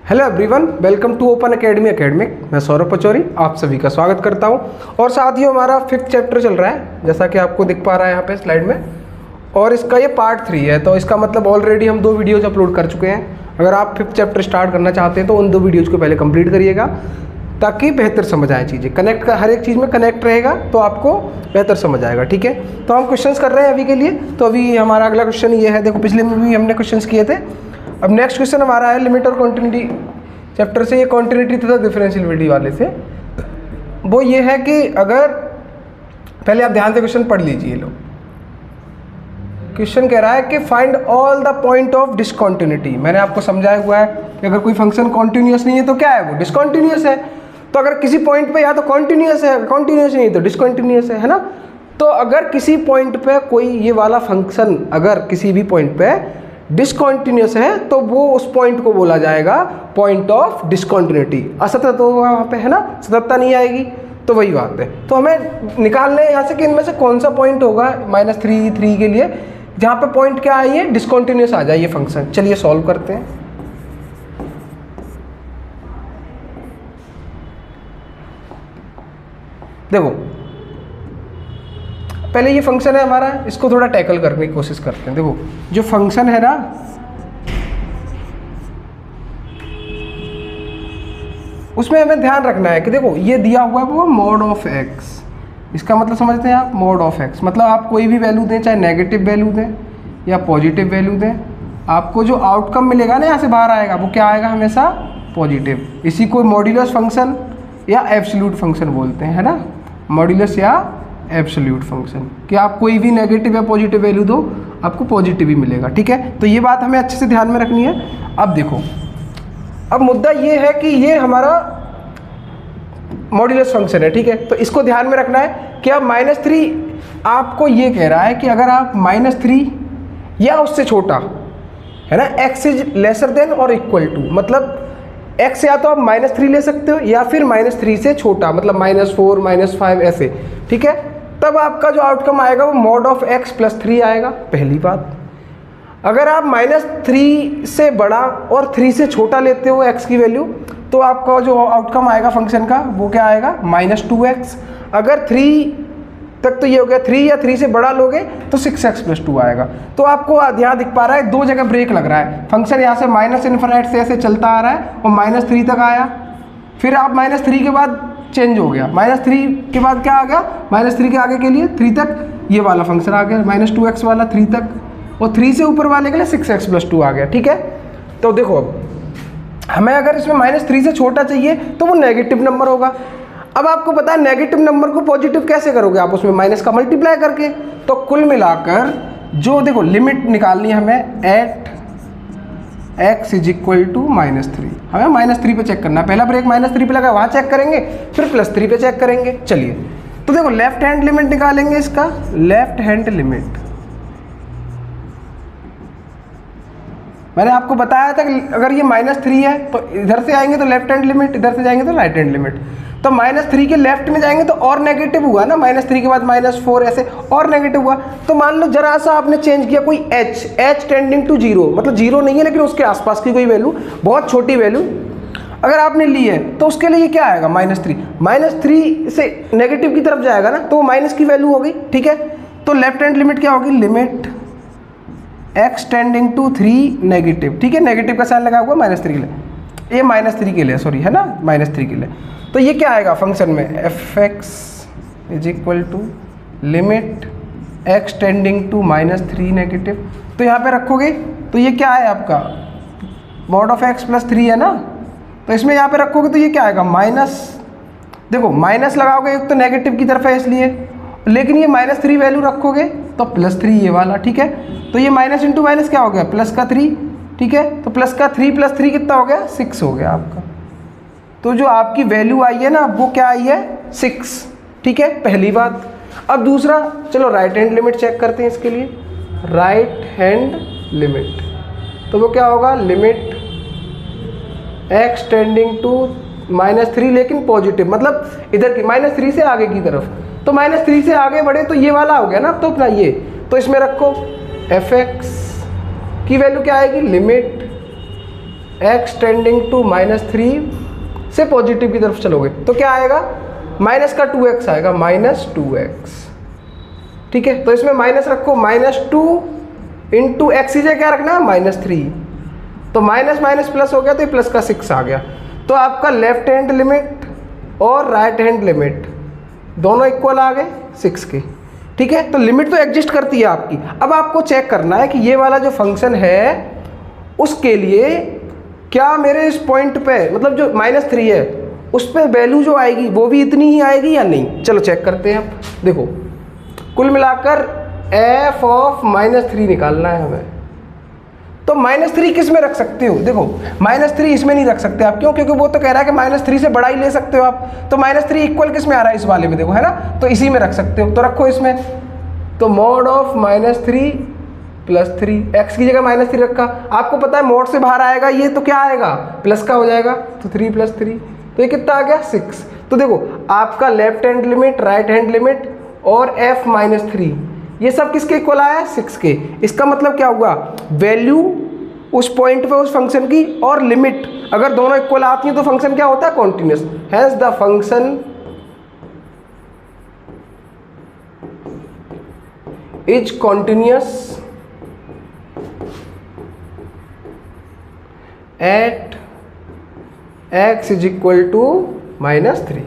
Hello everyone, welcome to Open Academy academic. मैं सौरभ पचौरी आप सभी का स्वागत करता हूं। और साथ ही हमारा 5th चैप्टर चल रहा है, जैसा कि आपको दिख पा रहा है यहाँ पे स्लाइड में। और इसका ये पार्ट 3 है, तो इसका मतलब ऑलरेडी हम 2 वीडियोज अपलोड कर चुके हैं। अगर आप 5th चैप्टर स्टार्ट करना चाहते हैं तो उन 2 वीडियोज़ को पहले कंप्लीट करिएगा, ताकि बेहतर समझ आए चीज़ें। कनेक्ट हर एक चीज़ में कनेक्ट रहेगा तो आपको बेहतर समझ आएगा। ठीक है, तो हम क्वेश्चंस कर रहे हैं अभी के लिए। तो अभी हमारा अगला क्वेश्चन ये है, देखो पिछले में भी हमने क्वेश्चंस किए थे। अब नेक्स्ट क्वेश्चन हमारा है लिमिट और कॉन्टिन्यूटी चैप्टर से, ये कॉन्टिन्यूटी तथा डिफरेंशियबिलिटी वाले से। वो ये है कि अगर पहले आप ध्यान से क्वेश्चन पढ़ लीजिए। लो, क्वेश्चन कह रहा है कि find all the point of discontinuity. मैंने आपको समझाया हुआ है कि अगर कोई फंक्शन कॉन्टिन्यूस नहीं है तो क्या है, वो डिसकॉन्टिन्यूस है। तो अगर किसी पॉइंट पे या तो कॉन्टिन्यूस है, कॉन्टिन्यूस नहीं है तो डिसकॉन्टिन्यूस है ना। तो अगर किसी पॉइंट पे कोई ये वाला फंक्शन अगर किसी भी पॉइंट पे डिसकॉन्टिन्यूस है तो वो उस पॉइंट को बोला जाएगा पॉइंट ऑफ डिसकॉन्टिन्यूटी। असतत होगा वहाँ पे, है ना, सततता नहीं आएगी। तो वही बात है। तो हमें निकालना है यहाँ से कि इनमें से कौन सा पॉइंट होगा -3 के लिए, जहाँ पे पॉइंट क्या है, ये डिसकॉन्टिन्यूस आ जाए ये फंक्शन। चलिए सॉल्व करते हैं। देखो पहले ये फंक्शन है हमारा, इसको थोड़ा टैकल करने की कोशिश करते हैं। देखो जो फंक्शन है ना, उसमें हमें ध्यान रखना है कि देखो ये दिया हुआ है वो मोड ऑफ एक्स। इसका मतलब समझते हैं आप, मोड ऑफ एक्स मतलब आप कोई भी वैल्यू दें, चाहे नेगेटिव वैल्यू दें या पॉजिटिव वैल्यू दें, आपको जो आउटकम मिलेगा ना यहाँ से बाहर आएगा, वो क्या आएगा, हमेशा पॉजिटिव। इसी को मॉड्यूलस फंक्शन या एब्सोल्यूट फंक्शन बोलते हैं, है ना, मॉड्यूलस या एब्सोल्यूट फंक्शन। कि आप कोई भी नेगेटिव या पॉजिटिव वैल्यू दो, आपको पॉजिटिव ही मिलेगा। ठीक है, तो ये बात हमें अच्छे से ध्यान में रखनी है। अब देखो, अब मुद्दा ये है कि ये हमारा मॉड्यूलस फंक्शन है। ठीक है, तो इसको ध्यान में रखना है कि अब -3 आपको ये कह रहा है कि अगर आप -3 या उससे छोटा, है ना, x इज लेसर देन और इक्वल टू, मतलब x या तो आप -3 ले सकते हो या फिर -3 से छोटा, मतलब -4 -5 ऐसे। ठीक है, तब आपका जो आउटकम आएगा वो mod ऑफ x + 3 आएगा। पहली बात, अगर आप -3 से बड़ा और 3 से छोटा लेते हो x की वैल्यू, तो आपका जो आउटकम आएगा फंक्शन का वो क्या आएगा, -2x। अगर 3 तक तो ये हो गया, 3 या 3 से बड़ा लोगे तो 6x + 2 आएगा। तो आपको यहाँ दिख पा रहा है 2 जगह ब्रेक लग रहा है। फंक्शन यहाँ से -∞ से ऐसे चलता आ रहा है और -3 तक आया, फिर आप -3 के बाद चेंज हो गया, -3 के बाद क्या आ गया, -3 के आगे के लिए 3 तक ये वाला फंक्शन आ गया, -2x वाला 3 तक, और 3 से ऊपर वाले के लिए 6x + 2 आ गया। ठीक है, तो देखो अब हमें अगर इसमें -3 से छोटा चाहिए तो वो नेगेटिव नंबर होगा। अब आपको पता है नेगेटिव नंबर को पॉजिटिव कैसे करोगे, आप उसमें माइनस का मल्टीप्लाई करके। तो कुल मिलाकर जो देखो लिमिट निकालनी है हमें एट x = -3, हमें -3 पे चेक करना है। पहला ब्रेक -3 पे लगा, वहाँ चेक करेंगे, फिर +3 पे चेक करेंगे। चलिए, तो देखो लेफ्ट हैंड लिमिट निकालेंगे इसका, लेफ्ट हैंड लिमिट। मैंने आपको बताया था कि अगर ये -3 है तो इधर से आएंगे तो लेफ्ट हैंड लिमिट, इधर से जाएंगे तो राइट हैंड लिमिट। तो -3 के लेफ्ट में जाएंगे तो और नेगेटिव हुआ ना, -3 के बाद -4 ऐसे और नेगेटिव हुआ। तो मान लो जरा सा आपने चेंज किया कोई h टेंडिंग टू 0, मतलब 0 नहीं है लेकिन उसके आसपास की कोई वैल्यू, बहुत छोटी वैल्यू अगर आपने ली है, तो उसके लिए क्या आएगा, -3 से नेगेटिव की तरफ जाएगा ना, तो वो माइनस की वैल्यू होगी। ठीक है, तो लेफ्ट हैंड लिमिट क्या होगी, limit x tending to 3 negative. ठीक है, नेगेटिव का साइन लगा हुआ -3 के लिए, ये -3 के लिए, सॉरी, है ना, -3 के लिए। तो ये क्या आएगा फंक्शन में, fx = limit x tending to -3 negative. तो यहाँ पे रखोगे तो ये क्या है आपका, mod ऑफ x + 3 है ना, तो इसमें यहाँ पे रखोगे तो ये क्या आएगा, माइनस, देखो माइनस लगाओगे एक तो नेगेटिव की तरफ है इसलिए, लेकिन ये -3 वैल्यू रखोगे तो +3 ये वाला। ठीक है, तो ये माइनस इंटू माइनस क्या हो गया, +3। ठीक है, तो +3 + 3 कितना हो गया, 6 हो गया आपका। तो जो आपकी वैल्यू आई है ना, वो क्या आई है, 6। ठीक है, पहली बात। अब दूसरा, चलो राइट हैंड लिमिट चेक करते हैं इसके लिए। राइट हैंड लिमिट, तो वो क्या होगा, लिमिट x टेंडिंग टू -3 लेकिन पॉजिटिव, मतलब इधर की -3 से आगे की तरफ। तो -3 से आगे बढ़े तो ये वाला हो गया ना, तो अपना ये, तो इसमें रखो fx की वैल्यू क्या आएगी, लिमिट x टेंडिंग टू -3 से पॉजिटिव की तरफ चलोगे तो क्या आएगा, माइनस का 2x आएगा, -2x। ठीक है, तो इसमें माइनस रखो, -2 इंटू एक्स की जगह क्या रखना है, -3। तो माइनस माइनस प्लस हो गया तो ये प्लस का 6 आ गया। तो आपका लेफ्ट हैंड लिमिट और राइट हैंड लिमिट दोनों इक्वल आ गए 6 के। ठीक है, तो लिमिट तो एग्जिस्ट करती है आपकी। अब आपको चेक करना है कि ये वाला जो फंक्शन है उसके लिए क्या मेरे इस पॉइंट पे, मतलब जो -3 है उस पर वैल्यू जो आएगी वो भी इतनी ही आएगी या नहीं। चलो चेक करते हैं। देखो कुल मिलाकर f ऑफ -3 निकालना है हमें। तो -3 किस में रख सकते हो, देखो -3 इसमें नहीं रख सकते आप, क्यों, क्योंकि वो तो कह रहा है कि -3 से बड़ा ही ले सकते हो आप। तो -3 इक्वल किस में आ रहा है, इस वाले में देखो, है ना, तो इसी में रख सकते हो, तो रखो इसमें। तो मॉड ऑफ -3 + 3, x की जगह -3 रखा। आपको पता है मॉड से बाहर आएगा ये तो क्या आएगा, प्लस का हो जाएगा, तो 3 + 3, तो ये कितना आ गया, 6। तो देखो आपका left hand limit, right hand limit और f -3 ये सब किसके इक्वल आया है, 6 के। इसका मतलब क्या हुआ, वैल्यू उस पॉइंट पे उस फंक्शन की और लिमिट अगर दोनों इक्वल आती हैं तो फंक्शन क्या होता है, continuous. Hence the function is continuous at x = -3।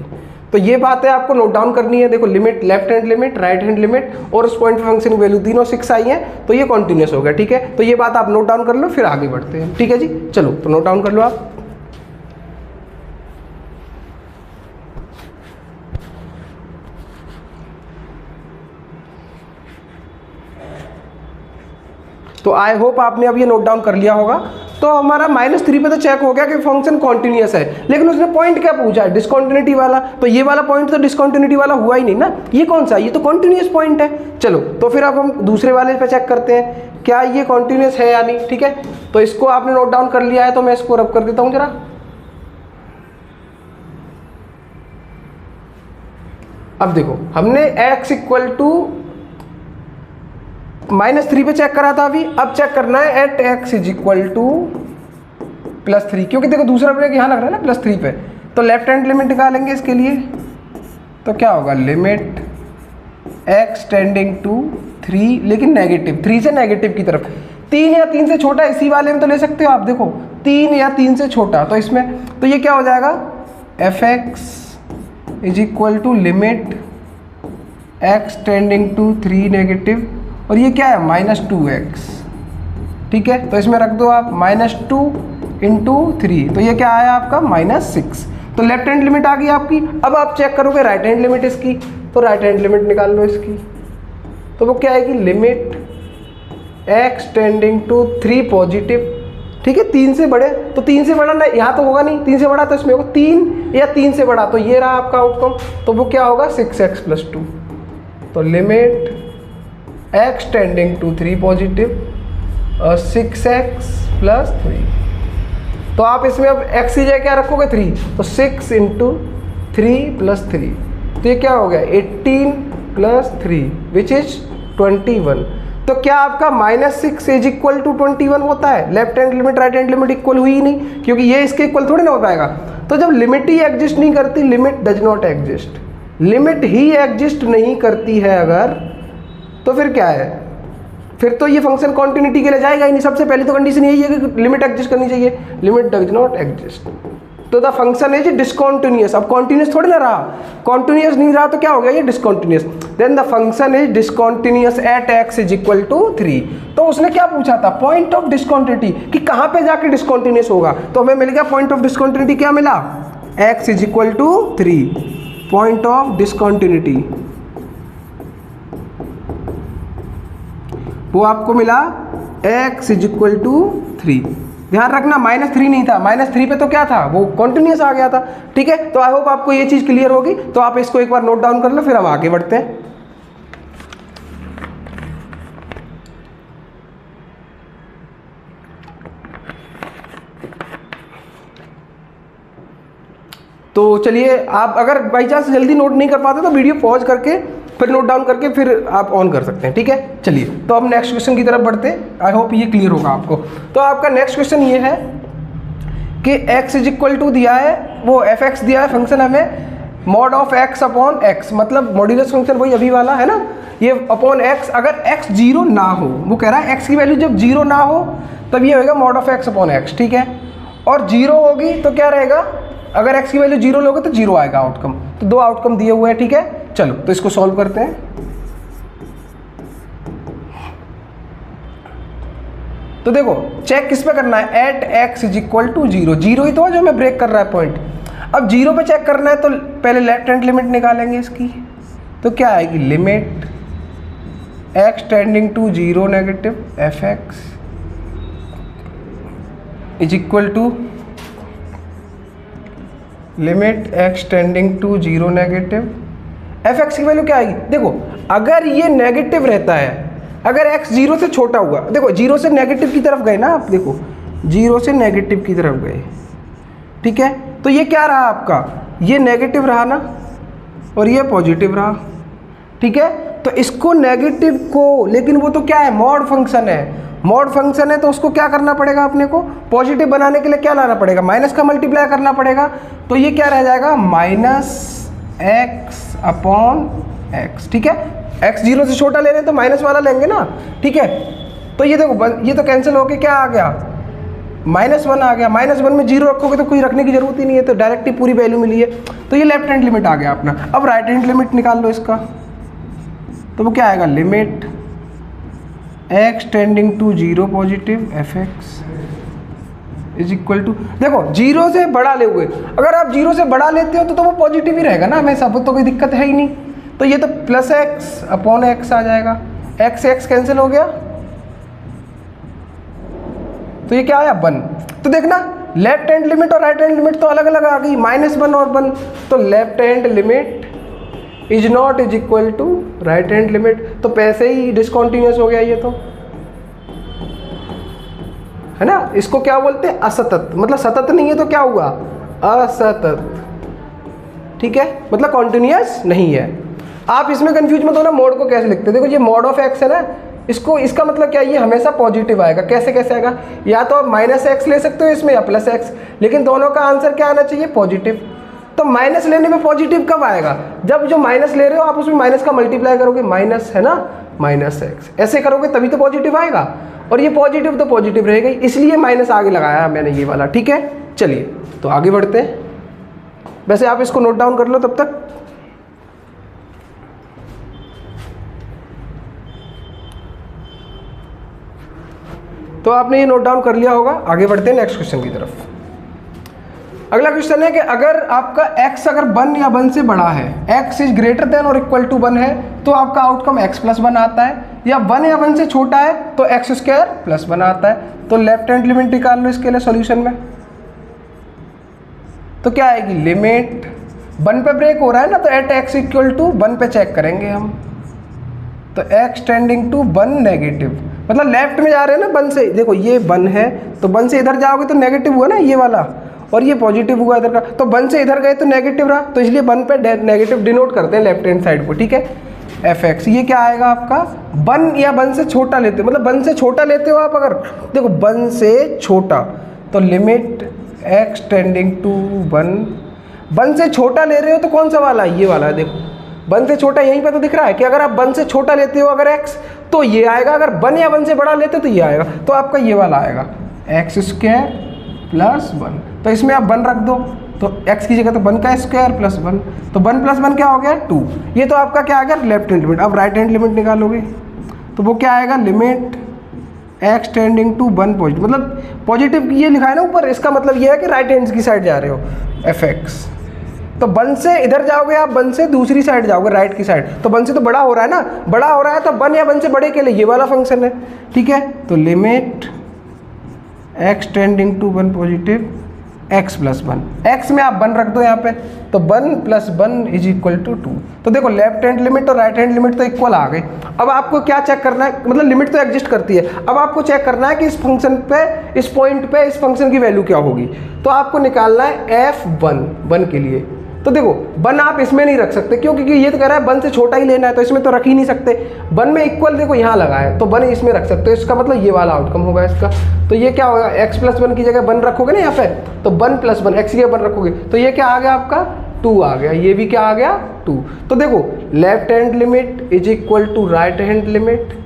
तो ये बात है आपको नोट डाउन करनी है। देखो limit, left hand limit, right hand limit और उस पॉइंट पे फंक्शन की वैल्यू तीनों 6 आई है, तो ये कॉन्टिन्यूस हो गया। ठीक है, तो ये बात आप नोट डाउन कर लो, फिर आगे बढ़ते हैं। ठीक है जी, चलो तो नोट डाउन कर लो आप। तो आई होप आपने अब ये नोट डाउन कर लिया होगा। तो हमारा -3 पे तो चेक हो गया कि फंक्शन कॉन्टिन्यूस है, लेकिन उसने पॉइंट क्या पूछा है, डिसकंटिन्यूटी वाला। तो ये वाला पॉइंट तो डिसकंटिन्यूटी वाला हुआ ही नहीं ना, ये कौन सा, ये तो कॉन्टिन्यूस पॉइंट है। चलो तो फिर अब हम दूसरे वाले पे चेक करते हैं क्या ये कॉन्टिन्यूस है या नहीं। ठीक है, तो इसको आपने नोट डाउन कर लिया है, तो मैं इसको रब कर देता हूँ जरा। अब देखो हमने x = -3 पे चेक करा था अभी, अब चेक करना है एट x = +3, क्योंकि देखो दूसरा ब्रेक यहाँ लग रहा है ना +3 पे। तो लेफ्ट हैंड लिमिट निकालेंगे इसके लिए, तो क्या होगा, लिमिट x टेंडिंग टू 3, लेकिन नेगेटिव, 3 से नेगेटिव की तरफ। 3 या 3 से छोटा इसी वाले में तो ले सकते हो आप, देखो 3 या 3 से छोटा, तो इसमें तो ये क्या हो जाएगा, fx = limit x tending to 3 negative, और ये क्या है, -2x। ठीक है, तो इसमें रख दो आप -2 × 3, तो ये क्या आया आपका, -6। तो लेफ्ट हैंड लिमिट आ गई आपकी। अब आप चेक करोगे राइट हैंड लिमिट इसकी, तो राइट हैंड लिमिट निकाल लो इसकी, तो वो क्या आएगी, limit x tending to 3 positive. ठीक है, 3 से बड़े, तो 3 से बड़ा ना यहाँ तो होगा नहीं, 3 से बड़ा तो इसमें होगा 3 या 3 से बड़ा, तो ये रहा आपका आउटकम। तो वो क्या होगा, 6x + 2। तो limit x tending to 3 positive और 6x + 3। तो आप इसमें अब x की जगह क्या रखोगे, 3, तो 6 × 3 + 3, तो ये क्या हो गया, 18 + 3 विच इज 21। तो क्या आपका -6 = 21 होता है। Left hand limit right hand limit equal हुई ही नहीं, क्योंकि ये इसके इक्वल थोड़ी ना हो पाएगा। तो जब लिमिट ही एग्जिस्ट नहीं करती, limit does not exist, limit he exist नहीं करती है अगर, तो फिर क्या है, फिर तो ये फंक्शन कॉन्टिन्यूटी के लिए जाएगा ही नहीं। सबसे पहली तो कंडीशन यही है कि लिमिट एग्जिस्ट करनी चाहिए, लिमिट डज नॉट एग्जिस्ट, तो द फंक्शन इज डिसकॉन्टिन्यूअस। अब कॉन्टिन्यूस थोड़ी ना रहा, कॉन्टिन्यूअस नहीं रहा तो क्या हो गया, ये discontinuous. Then the function is discontinuous at x = 3। तो उसने क्या पूछा था, पॉइंट ऑफ डिसकॉन्टिन्यूटी, कि कहाँ पे जाके डिसकॉन्टिन्यूअस होगा। तो हमें मिल गया पॉइंट ऑफ डिसकॉन्टिन्यूटी, क्या मिला, x = 3, पॉइंट ऑफ डिसकॉन्टिन्यूटी वो आपको मिला x = 3। ध्यान रखना -3 नहीं था, -3 पे तो क्या था, वो कॉन्टिन्यूस आ गया था। ठीक है, तो आई होप आपको ये चीज़ क्लियर होगी। तो आप इसको एक बार नोट डाउन कर लो, फिर हम आगे बढ़ते हैं। तो चलिए, आप अगर बाई चांस जल्दी नोट नहीं कर पाते तो वीडियो पॉज करके फिर नोट डाउन करके फिर आप ऑन कर सकते हैं। ठीक है, चलिए तो हम नेक्स्ट क्वेश्चन की तरफ बढ़ते हैं। आई होप ये क्लियर होगा आपको। तो आपका नेक्स्ट क्वेश्चन ये है कि x इज इक्वल टू दिया है, वो एफ एक्स दिया है फंक्शन हमें, mod of x upon x, मतलब मॉड्यूलस फंक्शन वही अभी वाला है ना, ये अपॉन x, अगर x जीरो ना हो, वो कह रहा है x की वैल्यू जब जीरो ना हो तब ये होगा mod of x upon x, ठीक है। और जीरो होगी तो क्या रहेगा, अगर x की वैल्यू जीरो लोगे तो जीरो आएगा आउटकम। तो दो आउटकम दिए हुए हैं, ठीक है। चलो तो इसको सॉल्व करते हैं। तो देखो चेक किस पे करना है, at x is equal to zero, zero ही तो है जो हमें ब्रेक कर रहा है पॉइंट। अब जीरो पे चेक करना है तो पहले लेफ्ट हैंड लिमिट निकालेंगे इसकी, तो क्या आएगी, limit x tending to zero negative f x is equal to limit x tending to zero negative f x की वैल्यू क्या आएगी। देखो अगर ये नेगेटिव रहता है, अगर x जीरो से छोटा हुआ, देखो जीरो से नेगेटिव की तरफ गए ना आप, देखो जीरो से नेगेटिव की तरफ गए, ठीक है। तो ये क्या रहा आपका, ये नेगेटिव रहा ना, और ये पॉजिटिव रहा, ठीक है। तो इसको नेगेटिव को, लेकिन वो तो क्या है, मॉड फंक्शन है, मॉड फंक्शन है तो उसको क्या करना पड़ेगा अपने को, पॉजिटिव बनाने के लिए क्या लाना पड़ेगा, माइनस का मल्टीप्लाई करना पड़ेगा। तो ये क्या रह जाएगा, माइनस एक्स अपॉन एक्स, ठीक है। एक्स जीरो से छोटा ले रहे हैं तो माइनस वाला लेंगे ना, ठीक है। तो ये देखो ये तो कैंसिल होके क्या आ गया, माइनस वन आ गया। माइनस वन में जीरो रखोगे तो कोई रखने की जरूरत ही नहीं है, तो डायरेक्ट ही पूरी वैल्यू मिली है। तो ये लेफ्ट हैंड लिमिट आ गया अपना। अब राइट हैंड लिमिट निकाल लो इसका, तो वो क्या आएगा, limit x tending to zero positive f x is equal to, देखो जीरो से बड़ा ले हुए, अगर आप जीरो से बड़ा लेते हो तो वो पॉजिटिव ही रहेगा ना हमेशा, तो कोई दिक्कत है ही नहीं। तो ये तो प्लस एक्स अपॉन एक्स आ जाएगा, एक्स एक्स कैंसिल हो गया, तो ये क्या आया, वन। तो देखना लेफ्ट हैंड लिमिट और राइट हैंड लिमिट तो अलग अलग आ गई, माइनस वन और वन। तो left hand limit is not is equal to right hand limit, तो पैसे ही डिसकॉन्टिन्यूस हो गया ये तो, है ना। इसको क्या बोलते हैं, असतत, मतलब सतत नहीं है तो क्या हुआ, असतत, ठीक है, मतलब कॉन्टिन्यूस नहीं है। आप इसमें कंफ्यूज मत होना, मोड को कैसे लिखते हैं। देखो ये मोड ऑफ एक्स है ना, इसको, इसका मतलब क्या, ये हमेशा पॉजिटिव आएगा। कैसे कैसे आएगा, या तो आप माइनस एक्स ले सकते हो इसमें या प्लस एक्स, लेकिन दोनों का आंसर क्या आना चाहिए, पॉजिटिव। तो माइनस लेने में पॉजिटिव कब आएगा, जब जो माइनस ले रहे हो आप उसमें माइनस का मल्टीप्लाई करोगे, माइनस है ना, माइनस एक्स, ऐसे करोगे तभी तो पॉजिटिव आएगा। और ये पॉजिटिव तो पॉजिटिव रहेगा, इसलिए माइनस आगे लगाया मैंने ये वाला, ठीक है। चलिए तो आगे बढ़ते हैं। वैसे आप इसको नोट डाउन कर लो तब तक। तो आपने ये नोट डाउन कर लिया होगा, आगे बढ़ते हैं नेक्स्ट क्वेश्चन की तरफ। अगला क्वेश्चन है कि अगर आपका x अगर 1 या 1 से बड़ा है, x इज ग्रेटर देन और इक्वल टू 1 है, तो आपका आउटकम x प्लस 1 आता है, या 1 या 1 से छोटा है तो x स्क्वायर प्लस 1 आता है। तो लेफ्ट हैंड लिमिट निकाल लो इसके लिए सॉल्यूशन में, तो क्या आएगी, लिमिट 1 पे ब्रेक हो रहा है ना, तो एट x इक्वल टू 1 पे चेक करेंगे हम, तो x टेंडिंग टू 1 नेगेटिव, मतलब लेफ्ट में जा रहे हैं ना 1 से, देखो ये 1 है तो 1 से इधर जाओगे तो नेगेटिव हुआ ना ये वाला, और ये पॉजिटिव हुआ इधर का, तो 1 से इधर गए तो नेगेटिव रहा, तो इसलिए 1 पे नेगेटिव डिनोट करते हैं लेफ्ट हैंड साइड को, ठीक है। एफ एक्स ये क्या आएगा आपका, 1 या 1 से छोटा लेते हो, मतलब 1 से छोटा लेते हो आप, अगर देखो 1 से छोटा तो लिमिट x टेंडिंग टू 1, 1 से छोटा ले रहे हो तो कौन सा वाला, ये वाला है, देखो 1 से छोटा यहीं पे तो दिख रहा है कि अगर आप 1 से छोटा लेते हो अगर x तो ये आएगा, अगर 1 या 1 से बड़ा लेते हो तो ये आएगा, तो आपका ये वाला आएगा एक्स स्क्वायर प्लस 1। तो इसमें आप 1 रख दो, तो x की जगह तो 1 का स्क्वायर प्लस 1, तो 1 प्लस 1 क्या हो गया 2। ये तो आपका क्या आ गया लेफ्ट हैंड लिमिट। अब राइट हैंड लिमिट निकालोगे तो वो क्या आएगा, limit x tending to 1 positive, मतलब पॉजिटिव ये लिखा है ना ऊपर, इसका मतलब ये है कि राइट हैंड की साइड जा रहे हो एफ एक्स। तो 1 से इधर जाओगे आप, 1 से दूसरी साइड जाओगे राइट की साइड, तो 1 से तो बड़ा हो रहा है ना, बड़ा हो रहा है तो 1 या 1 से बड़े के लिए ये वाला फंक्शन है, ठीक है। तो limit x tending to 1 positive x plus 1, x में आप 1 रख दो यहाँ पे, तो 1 प्लस 1 इज इक्वल टू 2। तो देखो लेफ्ट हैंड लिमिट और राइट हैंड लिमिट तो इक्वल आ गए। अब आपको क्या चेक करना है, मतलब लिमिट तो एग्जिस्ट करती है, अब आपको चेक करना है कि इस फंक्शन पे, इस पॉइंट पे इस फंक्शन की वैल्यू क्या होगी। तो आपको निकालना है f1 1 के लिए, तो देखो 1 आप इसमें नहीं रख सकते, क्यों? क्योंकि ये तो कह रहा है 1 से छोटा ही लेना है, तो इसमें तो रख ही नहीं सकते। 1 में इक्वल देखो यहाँ लगा है, तो 1 इसमें रख सकते हो, इसका मतलब ये वाला आउटकम होगा इसका। तो ये क्या होगा, x+1 की जगह 1 रखोगे ना यहाँ पे, तो 1+1 x की जगह 1 रखोगे, तो ये क्या आ गया आपका 2 आ गया, ये भी क्या आ गया 2। तो देखो left hand limit is equal to right hand limit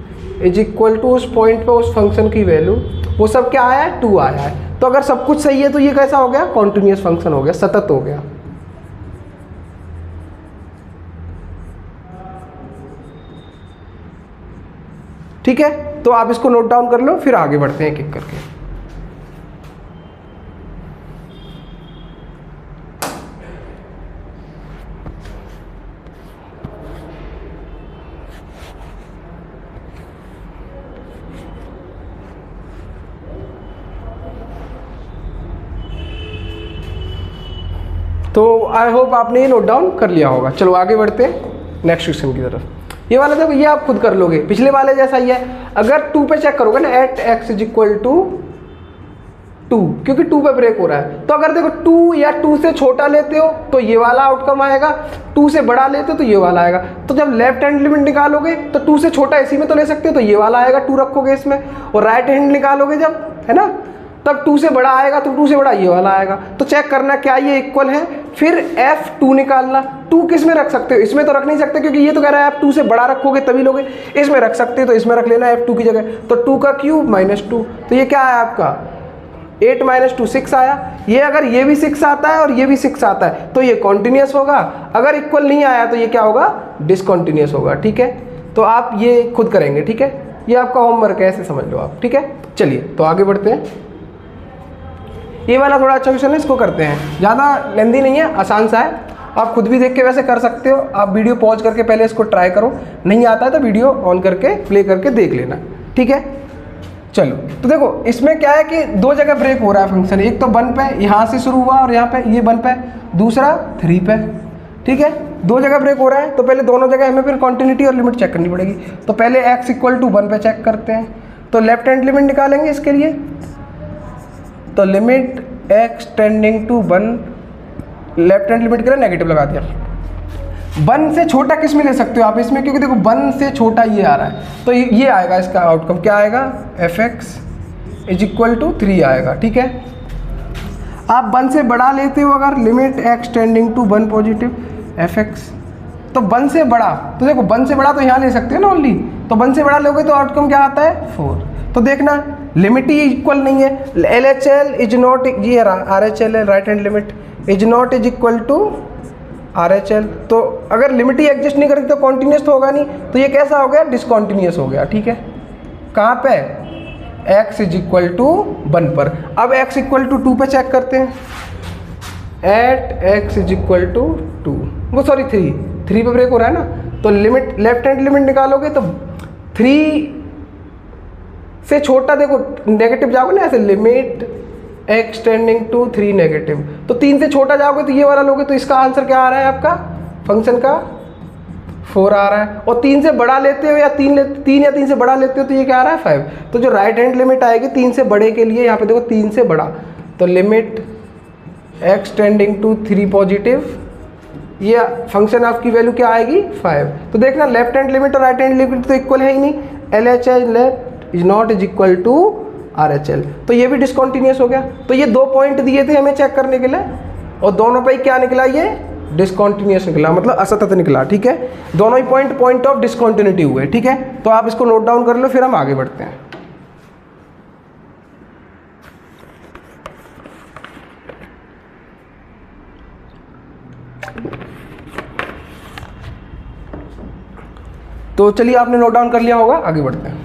is equal to उस पॉइंट पे उस फंक्शन की वैल्यू, वो सब क्या आया है 2 आया है। तो अगर सब कुछ सही है तो ये कैसा हो गया, कॉन्टिन्यूस फंक्शन हो गया, सतत हो गया। ठीक है, तो आप इसको नोट डाउन कर लो, फिर आगे बढ़ते हैं एक एक करके। तो आई होप आपने ये नोट डाउन कर लिया होगा। चलो आगे बढ़ते हैं नेक्स्ट क्वेश्चन की तरफ। ये वाला देखो, ये आप खुद कर लोगे, पिछले वाले जैसा ही है। अगर 2 पे चेक करोगे ना, at x is equal to 2, क्योंकि 2 पे ब्रेक हो रहा है, तो अगर देखो 2 या 2 से छोटा लेते हो तो ये वाला आउटकम आएगा, 2 से बड़ा लेते हो तो ये वाला आएगा। तो जब लेफ्ट हैंड लिमिट निकालोगे तो 2 से छोटा इसी में तो ले सकते हो, तो ये वाला आएगा 2 रखोगे इसमें, और राइट हैंड निकालोगे जब, है ना, तब 2 से बड़ा आएगा, तो 2 से बड़ा ये वाला आएगा। तो चेक करना क्या ये इक्वल है, फिर f2 निकालना। 2 किस में रख सकते हो, इसमें तो रख नहीं सकते, क्योंकि ये तो कह रहा है आप 2 से बड़ा रखोगे तभी लोगे, इसमें रख सकते हो तो इसमें रख लेना f2 की जगह। तो 2 का क्यूब -2, तो ये क्या आया आपका 8 - 2 6 आया। ये अगर ये भी 6 आता है और ये भी 6 आता है तो ये कॉन्टिन्यूस होगा, अगर इक्वल नहीं आया तो ये क्या होगा, डिसकॉन्टिन्यूस होगा। ठीक है, तो आप ये खुद करेंगे। ठीक है, ये आपका होमवर्क है, ऐसे समझ लो आप। ठीक है, चलिए तो आगे बढ़ते हैं। ये वाला थोड़ा अच्छा क्वेश्चन है, इसको करते हैं, ज़्यादा लेंदी नहीं है, आसान सा है, आप खुद भी देख के वैसे कर सकते हो। आप वीडियो पॉज करके पहले इसको ट्राई करो, नहीं आता है तो वीडियो ऑन करके प्ले करके देख लेना। ठीक है, चलो तो देखो इसमें क्या है कि 2 जगह ब्रेक हो रहा है फंक्शन, एक तो 1 पे यहाँ से शुरू हुआ और यहाँ पे ये 1 पे, दूसरा 3 पे। ठीक है, 2 जगह ब्रेक हो रहा है, तो पहले दोनों जगह हमें फिर कॉन्टिन्यूटी और लिमिट चेक करनी पड़ेगी। तो पहले x इक्वल टू 1 पे चेक करते हैं, तो लेफ्ट हैंड लिमिट निकालेंगे इसके लिए। तो limit x tending to 1, left hand limit के लिए नेगेटिव लगा दिया। 1 से छोटा किस में ले सकते हो आप इसमें, क्योंकि देखो 1 से छोटा ये आ रहा है, तो ये आएगा, इसका आउटकम क्या आएगा, fx इज इक्वल टू 3 आएगा। ठीक है, आप 1 से बड़ा लेते हो अगर, limit x tending to 1 positive fx, तो 1 से बड़ा, तो देखो 1 से बड़ा तो यहाँ ले सकते हो ना ओनली, तो 1 से बड़ा लोगे तो आउटकम क्या आता है 4। तो देखना लिमिट ही इक्वल नहीं है, LHL इज नॉट, ये RHL है, right hand limit is not is equal to RHL, तो अगर लिमिट ही एग्जिस्ट नहीं करेगी तो कॉन्टिन्यूस तो होगा नहीं, तो ये कैसा हो गया, डिसकॉन्टिन्यूस हो गया। ठीक है, कहाँ पे, x इज इक्वल टू 1 पर। अब x इक्वल टू 2 पे चेक करते हैं, at x is equal to 2, वो सॉरी 3 पे ब्रेक हो रहा है ना, तो लिमिट लेफ्ट हैंड लिमिट निकालोगे तो 3 से छोटा, देखो नेगेटिव जाओगे ना ऐसे, limit x tending to 3 negative, तो 3 से छोटा जाओगे तो ये वाला लोगे, तो इसका आंसर क्या आ रहा है आपका, फंक्शन का 4 आ रहा है। और 3 से बड़ा लेते हो या 3 या 3 से बड़ा लेते हो तो ये क्या आ रहा है 5। तो जो राइट हैंड लिमिट आएगी 3 से बड़े के लिए, यहाँ पे देखो 3 से बड़ा, तो limit x tending to 3 positive, ये फंक्शन आपकी वैल्यू क्या आएगी 5। तो देखना लेफ्ट हैंड लिमिट और राइट हैंड लिमिट तो इक्वल है ही नहीं, LHL left is not is equal to RHL, तो ये भी डिसकॉन्टिन्यूस हो गया। तो ये 2 पॉइंट दिए थे हमें चेक करने के लिए, और दोनों पे क्या निकला, ये डिसकॉन्टिन्यूस निकला, मतलब असतत निकला। ठीक है, दोनों ही पॉइंट ऑफ डिसकॉन्टिन्यूटी हुए। ठीक है, तो आप इसको नोट डाउन कर लो, फिर हम आगे बढ़ते हैं। तो चलिए आपने नोट डाउन कर लिया होगा, आगे बढ़ते हैं।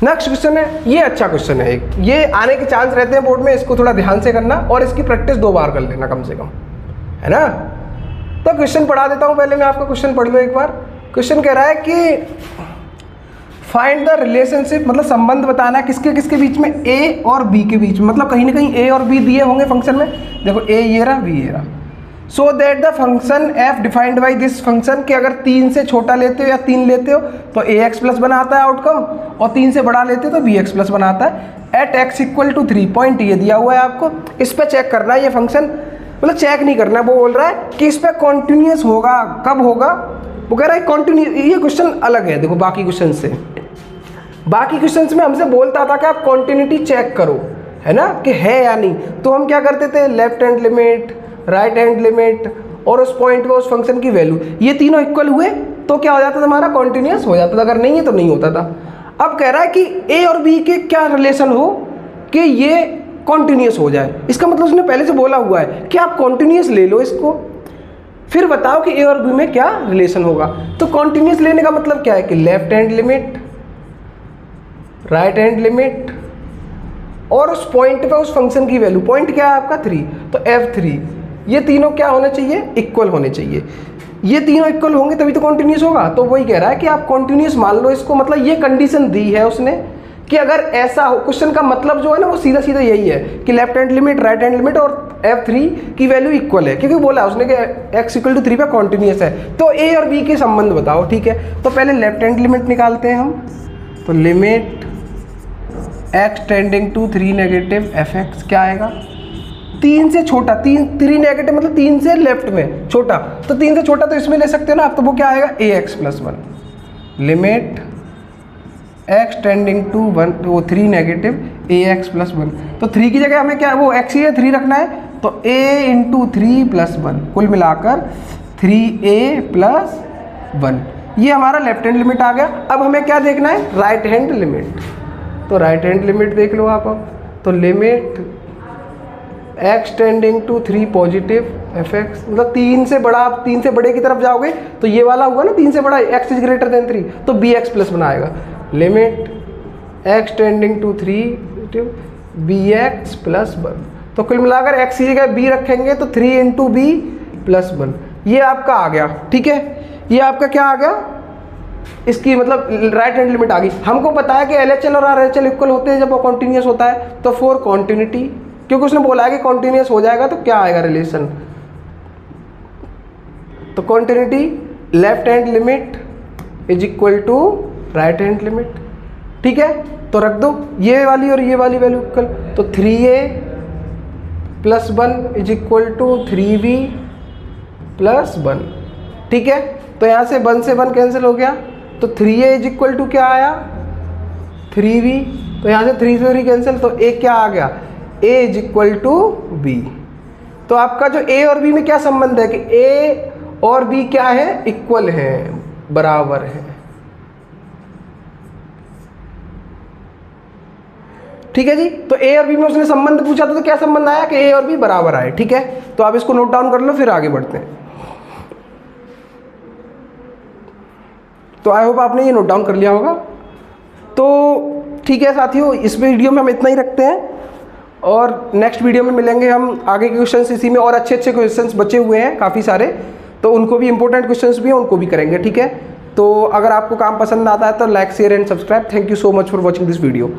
नेक्स्ट क्वेश्चन है, ये अच्छा क्वेश्चन है, एक ये आने के चांस रहते हैं बोर्ड में, इसको थोड़ा ध्यान से करना और इसकी प्रैक्टिस 2 बार कर लेना कम से कम, है ना। तो क्वेश्चन पढ़ा देता हूँ, पहले मैं आपका क्वेश्चन पढ़ लो एक बार। क्वेश्चन कह रहा है कि फाइंड द रिलेशनशिप, मतलब संबंध बताना है किसके किसके बीच में, a और b के बीच में, मतलब कहीं ना कहीं a और b दिए होंगे फंक्शन में। देखो a ये रहा, b ये रहा। So that the function f defined by this function, कि अगर 3 से छोटा लेते हो या 3 लेते हो तो ax प्लस बनाता है आउटकम, और 3 से बड़ा लेते हो तो bx प्लस बनाता है। At x equal to 3 point ये दिया हुआ है आपको, इस पर चेक करना है ये फंक्शन। मतलब चेक नहीं करना, वो बोल रहा है कि इस पर कॉन्टिन्यूस होगा, कब होगा, वो कह रहा है कॉन्टिन्यूस। ये क्वेश्चन अलग है देखो बाकी क्वेश्चन से। बाकी क्वेश्चंस में हमसे बोलता था कि आप कॉन्टिन्यूटी चेक करो, है ना, कि है या नहीं, तो हम क्या करते थे, left hand limit, right hand limit और उस पॉइंट पे उस फंक्शन की वैल्यू, ये तीनों इक्वल हुए तो क्या हो जाता था, हमारा कॉन्टिन्यूस हो जाता था, अगर नहीं है तो नहीं होता था। अब कह रहा है कि ए और बी के क्या रिलेशन हो कि ये कॉन्टिन्यूस हो जाए। इसका मतलब उसने पहले से बोला हुआ है कि आप कॉन्टिन्यूस ले लो इसको, फिर बताओ कि ए और बी में क्या रिलेशन होगा। तो कॉन्टिन्यूस लेने का मतलब क्या है कि left hand limit, right hand limit और उस पॉइंट पे उस फंक्शन की वैल्यू, पॉइंट क्या है आपका 3, तो f3, ये तीनों क्या होने चाहिए, इक्वल होने चाहिए। ये तीनों इक्वल होंगे तभी तो कॉन्टिन्यूस होगा। तो वही कह रहा है कि आप कॉन्टिन्यूस मान लो इसको, मतलब ये कंडीशन दी है उसने कि अगर ऐसा हो, क्वेश्चन का मतलब जो है ना वो सीधा सीधा यही है कि left hand limit, right hand limit और f3 की वैल्यू इक्वल है, क्योंकि बोला उसने कि x = 3 पे कॉन्टिन्यूस है। तो a और b के संबंध बताओ, ठीक है। तो पहले लेफ्ट हैंड लिमिट निकालते हैं हम, तो limit x tending to 3 negative fx क्या आएगा, 3 से छोटा, 3 नेगेटिव मतलब 3 से लेफ्ट में छोटा, तो 3 से छोटा तो इसमें ले सकते हो ना आप, तो वो क्या आएगा ax + 1 limit x tending to 3 negative ax + 1। तो 3 की जगह हमें क्या, वो x ही है, 3 रखना है, तो a × 3 + 1 कुल मिलाकर 3a + 1, ये हमारा लेफ्ट हैंड लिमिट आ गया। अब हमें क्या देखना है, राइट हैंड लिमिट। तो राइट हैंड लिमिट देख लो आप अब, तो limit x tending to 3 positive fx, मतलब 3 से बड़ा, आप 3 से बड़े की तरफ जाओगे तो ये वाला हुआ ना, 3 से बड़ा x > 3, तो bx + 1 आएगा। Limit x tending to 3 bx + 1, तो कुल मिलाकर x की जगह b रखेंगे तो 3 × b + 1, ये आपका आ गया, ठीक है। ये आपका क्या आ गया, इसकी मतलब राइट हैंड लिमिट आ गई। हमको पता है कि LHL और RHL इक्वल होते हैं जब वो कॉन्टिन्यूस होता है, तो फॉर कॉन्टिन्यूटी, क्योंकि उसने बोला है कि कॉन्टिन्यूस हो जाएगा तो क्या आएगा रिलेशन, तो continuity left hand limit = right hand limit, ठीक है। तो रख दो ये वाली और ये वाली वैल्यू इक्वल, तो 3a + 1 = 3b + 1, ठीक है। तो यहाँ से 1 से 1 कैंसिल हो गया, तो 3a = क्या आया, 3b, तो यहाँ से 3 से 3 कैंसिल, तो a क्या आ गया, a = b। तो आपका जो a और b में क्या संबंध है कि a और b क्या है, इक्वल है, बराबर है, ठीक है जी। तो a और b में उसने संबंध पूछा था, तो क्या संबंध आया कि a और b बराबर आए, ठीक है। तो आप इसको नोट डाउन कर लो, फिर आगे बढ़ते हैं। तो आई होप आपने ये नोट डाउन कर लिया होगा। तो ठीक है साथियों, इस वीडियो में हम इतना ही रखते हैं और नेक्स्ट वीडियो में मिलेंगे हम, आगे के क्वेश्चंस इसी में, और अच्छे अच्छे क्वेश्चंस बचे हुए हैं काफ़ी सारे, तो उनको भी इंपॉर्टेंट क्वेश्चंस भी हैं, उनको भी करेंगे, ठीक है। तो अगर आपको काम पसंद आता है तो like, share and subscribe. Thank you so much for watching this video.